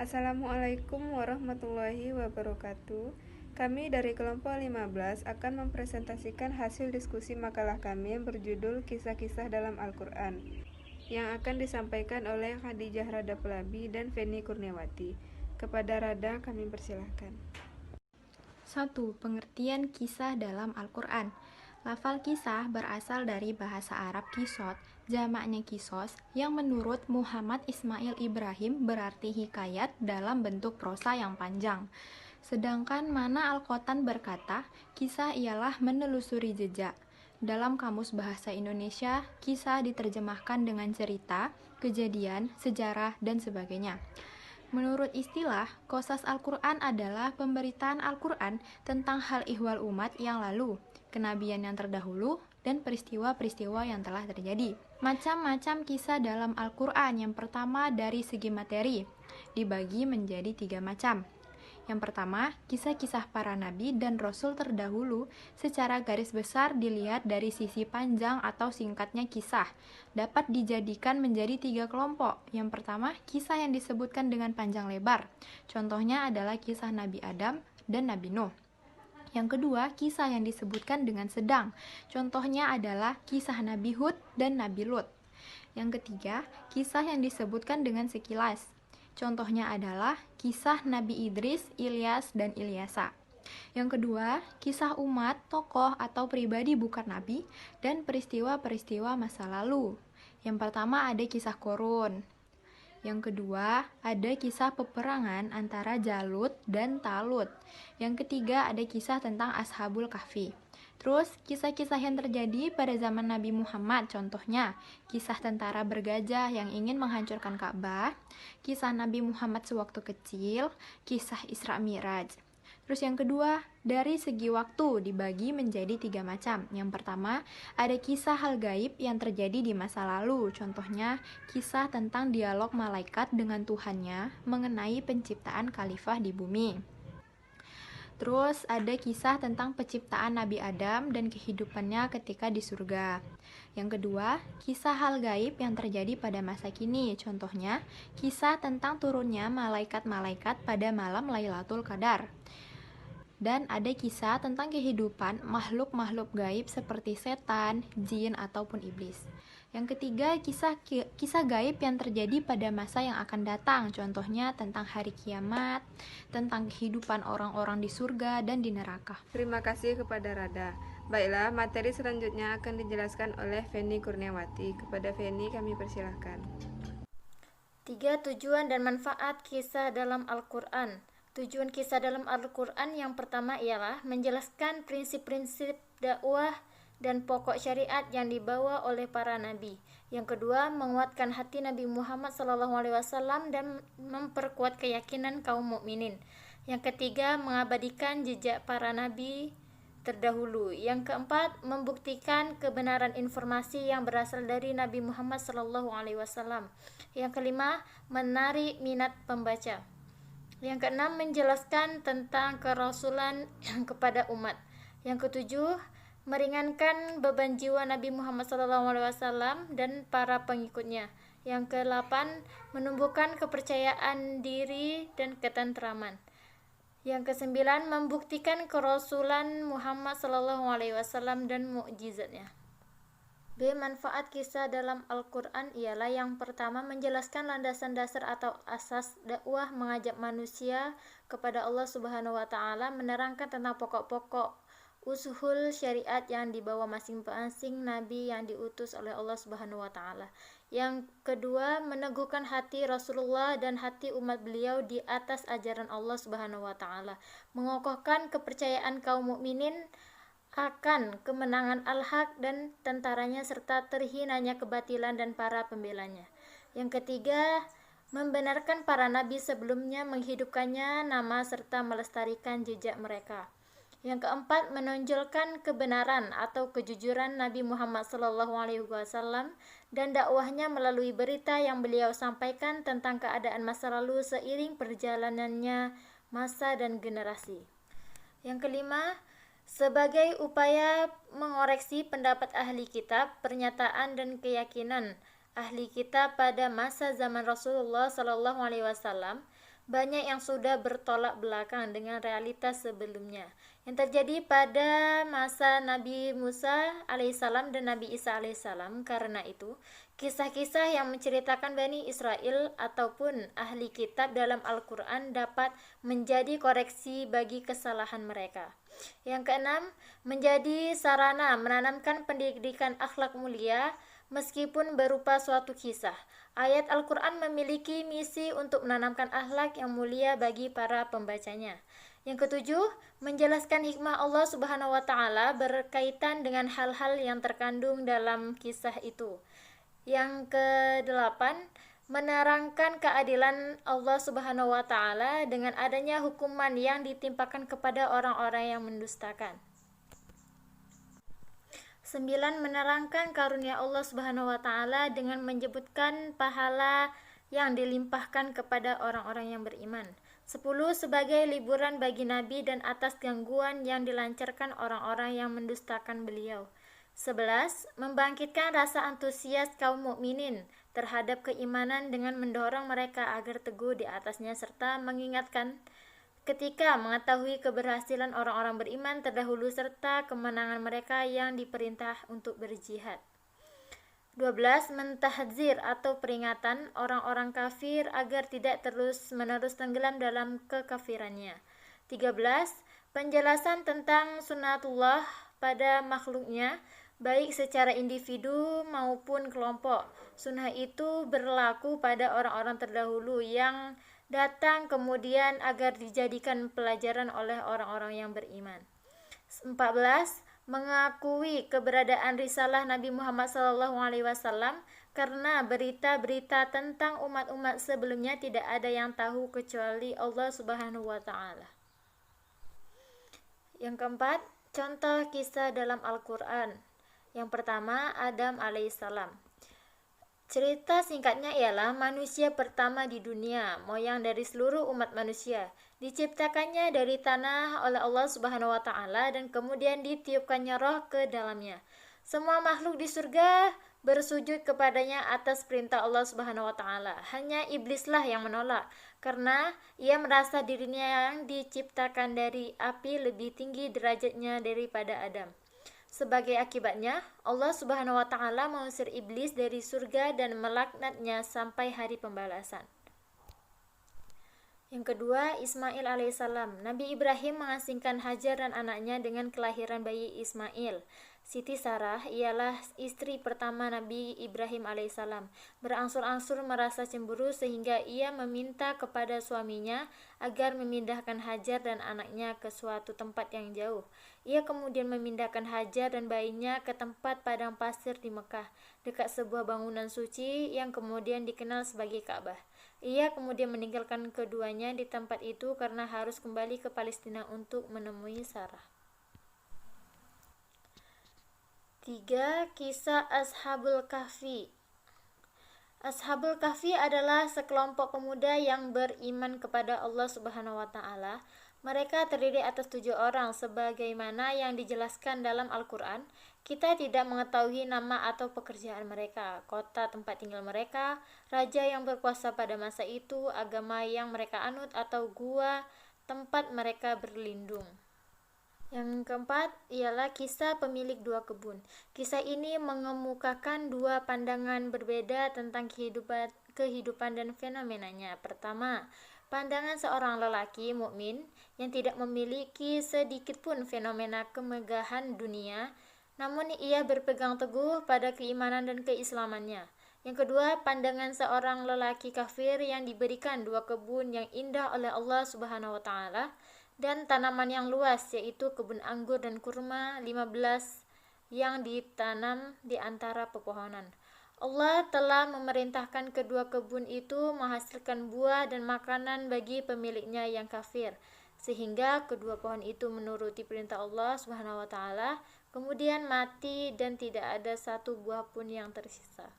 Assalamualaikum warahmatullahi wabarakatuh. Kami dari kelompok 15 akan mempresentasikan hasil diskusi makalah kami yang berjudul Kisah-kisah dalam Al-Quran, yang akan disampaikan oleh Khadijah Rada Pelabi dan Feni Kurniawati. Kepada Rada kami persilahkan. 1. Pengertian kisah dalam Al-Quran. Lafal kisah berasal dari bahasa Arab kisot, jamaknya kisos, yang menurut Muhammad Ismail Ibrahim berarti hikayat dalam bentuk prosa yang panjang. Sedangkan Mana Al-Qotan berkata, kisah ialah menelusuri jejak. Dalam Kamus Bahasa Indonesia, kisah diterjemahkan dengan cerita, kejadian, sejarah, dan sebagainya. Menurut istilah, qasas Al-Quran adalah pemberitaan Al-Quran tentang hal ihwal umat yang lalu, kenabian yang terdahulu, dan peristiwa-peristiwa yang telah terjadi. Macam-macam kisah dalam Al-Quran. Yang pertama dari segi materi, dibagi menjadi 3 macam. Yang pertama, kisah-kisah para nabi dan rasul terdahulu secara garis besar dilihat dari sisi panjang atau singkatnya kisah. Dapat dijadikan menjadi 3 kelompok. Yang pertama, kisah yang disebutkan dengan panjang lebar. Contohnya adalah kisah Nabi Adam dan Nabi Nuh. Yang kedua, kisah yang disebutkan dengan sedang. Contohnya adalah kisah Nabi Hud dan Nabi Lut. Yang ketiga, kisah yang disebutkan dengan sekilas. Contohnya adalah kisah Nabi Idris, Ilyas, dan Ilyasa. Yang kedua, kisah umat, tokoh, atau pribadi bukan nabi, dan peristiwa-peristiwa masa lalu. Yang pertama ada kisah Korun. Yang kedua, ada kisah peperangan antara Jalut dan Talut. Yang ketiga, ada kisah tentang Ashabul Kahfi. Terus, kisah-kisah yang terjadi pada zaman Nabi Muhammad, contohnya kisah tentara bergajah yang ingin menghancurkan Ka'bah, kisah Nabi Muhammad sewaktu kecil, kisah Isra Mi'raj. Terus yang kedua, dari segi waktu dibagi menjadi 3 macam. Yang pertama, ada kisah hal gaib yang terjadi di masa lalu. Contohnya, kisah tentang dialog malaikat dengan Tuhannya mengenai penciptaan khalifah di bumi. Terus ada kisah tentang penciptaan Nabi Adam dan kehidupannya ketika di surga. Yang kedua, kisah hal gaib yang terjadi pada masa kini. Contohnya, kisah tentang turunnya malaikat-malaikat pada malam Lailatul Qadar. Dan ada kisah tentang kehidupan makhluk-makhluk gaib seperti setan, jin, ataupun iblis. Yang ketiga, kisah gaib yang terjadi pada masa yang akan datang. Contohnya tentang hari kiamat, tentang kehidupan orang-orang di surga dan di neraka. Terima kasih kepada Rada. Baiklah, materi selanjutnya akan dijelaskan oleh Feni Kurniawati. Kepada Feni kami persilahkan. 3. Tujuan dan manfaat kisah dalam Al-Quran. Tujuan kisah dalam Al-Quran yang pertama ialah menjelaskan prinsip-prinsip dakwah dan pokok syariat yang dibawa oleh para nabi. Yang kedua, menguatkan hati Nabi Muhammad SAW dan memperkuat keyakinan kaum mukminin. Yang ketiga, mengabadikan jejak para nabi terdahulu. Yang keempat, membuktikan kebenaran informasi yang berasal dari Nabi Muhammad SAW. Yang kelima, menarik minat pembaca. Yang keenam, menjelaskan tentang kerasulan kepada umat. Yang ketujuh, meringankan beban jiwa Nabi Muhammad SAW dan para pengikutnya. Yang kedelapan, menumbuhkan kepercayaan diri dan ketentraman. Yang kesembilan, membuktikan kerasulan Muhammad SAW dan mukjizatnya. B. Manfaat kisah dalam Al-Quran ialah yang pertama, menjelaskan landasan dasar atau asas dakwah, mengajak manusia kepada Allah Subhanahu wa Ta'ala, menerangkan tentang pokok-pokok usul syariat yang dibawa masing-masing nabi yang diutus oleh Allah Subhanahu wa Ta'ala. Yang kedua, meneguhkan hati Rasulullah dan hati umat beliau di atas ajaran Allah Subhanahu wa Ta'ala, mengokohkan kepercayaan kaum mukminin akan kemenangan al-haq dan tentaranya serta terhinanya kebatilan dan para pembelanya. Yang ketiga, membenarkan para nabi sebelumnya, menghidupkannya nama serta melestarikan jejak mereka. Yang keempat, menonjolkan kebenaran atau kejujuran Nabi Muhammad SAW dan dakwahnya melalui berita yang beliau sampaikan tentang keadaan masa lalu seiring perjalanannya masa dan generasi. Yang kelima, sebagai upaya mengoreksi pendapat ahli kitab, pernyataan dan keyakinan ahli kitab pada masa zaman Rasulullah SAW, banyak yang sudah bertolak belakang dengan realitas sebelumnya yang terjadi pada masa Nabi Musa alaihissalam dan Nabi Isa alaihissalam. Karena itu, kisah-kisah yang menceritakan Bani Israel ataupun ahli kitab dalam Al-Quran dapat menjadi koreksi bagi kesalahan mereka. Yang keenam, menjadi sarana menanamkan pendidikan akhlak mulia meskipun berupa suatu kisah. Ayat Al-Quran memiliki misi untuk menanamkan akhlak yang mulia bagi para pembacanya. Yang ketujuh, menjelaskan hikmah Allah Subhanahu wa Ta'ala berkaitan dengan hal-hal yang terkandung dalam kisah itu. Yang kedelapan, menerangkan keadilan Allah Subhanahu wa Ta'ala dengan adanya hukuman yang ditimpakan kepada orang-orang yang mendustakan. 9. Menerangkan karunia Allah Subhanahu wa Ta'ala dengan menyebutkan pahala yang dilimpahkan kepada orang-orang yang beriman. 10. Sebagai liburan bagi Nabi dan atas gangguan yang dilancarkan orang-orang yang mendustakan beliau. 11. Membangkitkan rasa antusias kaum mukminin terhadap keimanan dengan mendorong mereka agar teguh di atasnya serta mengingatkan ketika mengetahui keberhasilan orang-orang beriman terdahulu serta kemenangan mereka yang diperintah untuk berjihad. 12. Mentahdzir atau peringatan orang-orang kafir agar tidak terus-menerus tenggelam dalam kekafirannya. 13. Penjelasan tentang sunatullah pada makhluknya, baik secara individu maupun kelompok. Sunnah itu berlaku pada orang-orang terdahulu yang datang kemudian agar dijadikan pelajaran oleh orang-orang yang beriman. 14. Mengakui keberadaan risalah Nabi Muhammad SAW karena berita-berita tentang umat-umat sebelumnya tidak ada yang tahu kecuali Allah Subhanahu wa Ta'ala. Yang keempat, contoh kisah dalam Al-Quran. Yang pertama, Adam alaihissalam. Cerita singkatnya ialah manusia pertama di dunia, moyang dari seluruh umat manusia. Diciptakannya dari tanah oleh Allah Subhanahu wa Ta'ala dan kemudian ditiupkannya roh ke dalamnya. Semua makhluk di surga bersujud kepadanya atas perintah Allah Subhanahu wa Ta'ala. Hanya iblislah yang menolak karena ia merasa dirinya yang diciptakan dari api lebih tinggi derajatnya daripada Adam. Sebagai akibatnya, Allah Subhanahu wa Ta'ala mengusir iblis dari surga dan melaknatnya sampai hari pembalasan. Yang kedua, Ismail alaihissalam. Nabi Ibrahim mengasingkan Hajar dan anaknya dengan kelahiran bayi Ismail. Siti Sarah ialah istri pertama Nabi Ibrahim alaihissalam. Berangsur-angsur merasa cemburu sehingga ia meminta kepada suaminya agar memindahkan Hajar dan anaknya ke suatu tempat yang jauh. Ia kemudian memindahkan Hajar dan bayinya ke tempat padang pasir di Mekah, dekat sebuah bangunan suci yang kemudian dikenal sebagai Ka'bah. Ia kemudian meninggalkan keduanya di tempat itu karena harus kembali ke Palestina untuk menemui Sarah. 3. Kisah Ashabul Kahfi. Ashabul Kahfi adalah sekelompok pemuda yang beriman kepada Allah Subhanahu wa Ta'ala. Mereka terdiri atas 7 orang sebagaimana yang dijelaskan dalam Al-Quran. Kita tidak mengetahui nama atau pekerjaan mereka, kota tempat tinggal mereka, raja yang berkuasa pada masa itu, agama yang mereka anut atau gua tempat mereka berlindung. Yang keempat ialah kisah pemilik 2 kebun. Kisah ini mengemukakan 2 pandangan berbeda tentang kehidupan dan fenomenanya. Pertama, pandangan seorang lelaki mukmin yang tidak memiliki sedikit pun fenomena kemegahan dunia, namun ia berpegang teguh pada keimanan dan keislamannya. Yang kedua, pandangan seorang lelaki kafir yang diberikan 2 kebun yang indah oleh Allah Subhanahu wa Ta'ala dan tanaman yang luas, yaitu kebun anggur dan kurma 15 yang ditanam di antara pepohonan. Allah telah memerintahkan kedua kebun itu menghasilkan buah dan makanan bagi pemiliknya yang kafir, sehingga kedua pohon itu menuruti perintah Allah Subhanahu wa Ta'ala, kemudian mati dan tidak ada satu buah pun yang tersisa.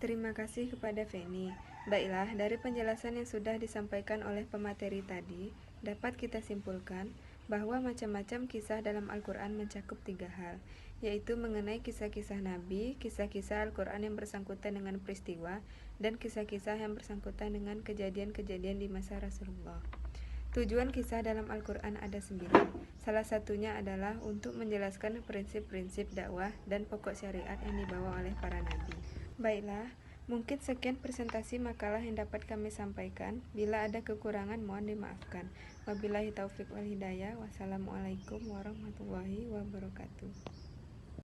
Terima kasih kepada Feni. Baiklah, dari penjelasan yang sudah disampaikan oleh pemateri tadi, dapat kita simpulkan bahwa macam-macam kisah dalam Al-Quran mencakup 3 hal, yaitu mengenai kisah-kisah Nabi, kisah-kisah Al-Quran yang bersangkutan dengan peristiwa, dan kisah-kisah yang bersangkutan dengan kejadian-kejadian di masa Rasulullah. Tujuan kisah dalam Al-Quran ada 9. Salah satunya adalah untuk menjelaskan prinsip-prinsip dakwah dan pokok syariat yang dibawa oleh para nabi. Baiklah, mungkin sekian presentasi makalah yang dapat kami sampaikan. Bila ada kekurangan mohon dimaafkan. Wabillahi taufik wal hidayah. Wassalamualaikum warahmatullahi wabarakatuh.